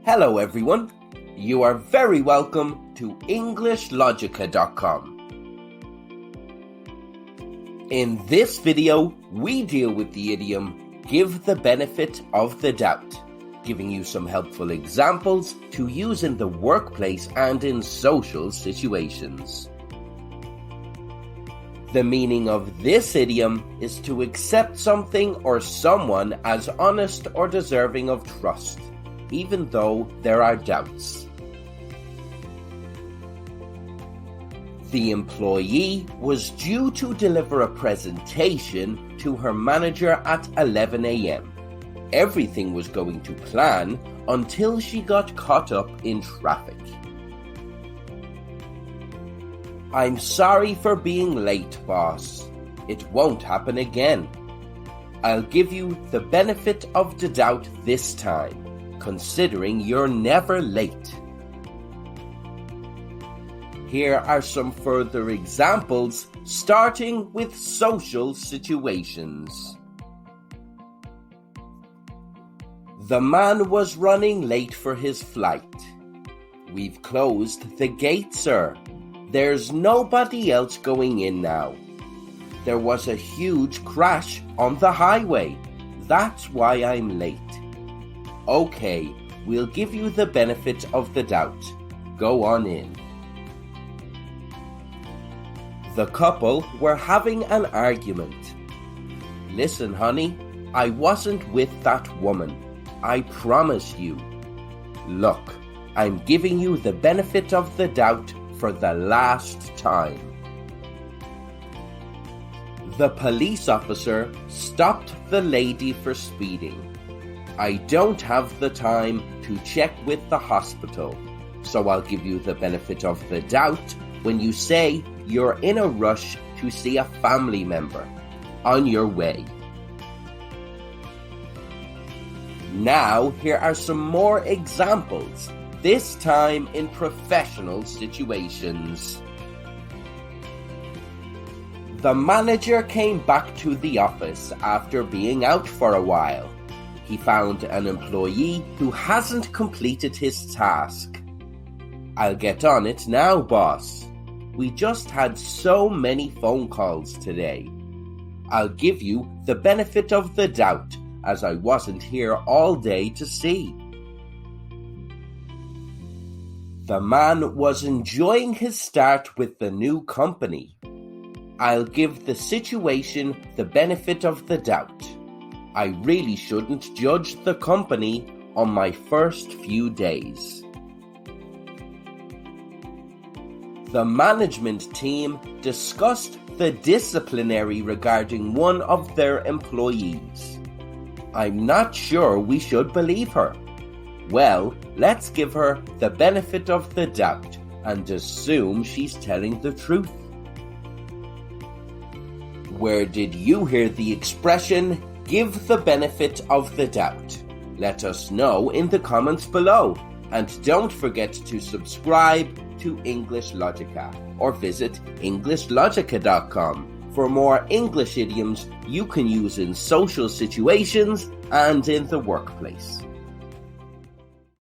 Hello everyone, you are very welcome to EnglishLogica.com. In this video, we deal with the idiom, give the benefit of the doubt, giving you some helpful examples to use in the workplace and in social situations. The meaning of this idiom is to accept something or someone as honest or deserving of trust, even though there are doubts. The employee was due to deliver a presentation to her manager at 11 a.m. Everything was going to plan until she got caught up in traffic. "I'm sorry for being late, boss. It won't happen again. I'll give you the benefit of the doubt this time, considering you're never late." Here are some further examples, starting with social situations. The man was running late for his flight. "We've closed the gate, sir. There's nobody else going in now. There was a huge crash on the highway. That's why I'm late." "Okay, we'll give you the benefit of the doubt. Go on in." The couple were having an argument. "Listen, honey, I wasn't with that woman. I promise you. Look, I'm giving you the benefit of the doubt for the last time." The police officer stopped the lady for speeding. "I don't have the time to check with the hospital, so I'll give you the benefit of the doubt when you say you're in a rush to see a family member. On your way." Now, here are some more examples, this time in professional situations. The manager came back to the office after being out for a while. He found an employee who hasn't completed his task. "I'll get on it now, boss. We just had so many phone calls today. I'll give you the benefit of the doubt, as I wasn't here all day to see." The man was enjoying his start with the new company. "I'll give the situation the benefit of the doubt. I really shouldn't judge the company on my first few days." The management team discussed the disciplinary regarding one of their employees. "I'm not sure we should believe her. Well, let's give her the benefit of the doubt and assume she's telling the truth." Where did you hear the expression, "give the benefit of the doubt"? Let us know in the comments below. And don't forget to subscribe to English Logica or visit EnglishLogica.com for more English idioms you can use in social situations and in the workplace.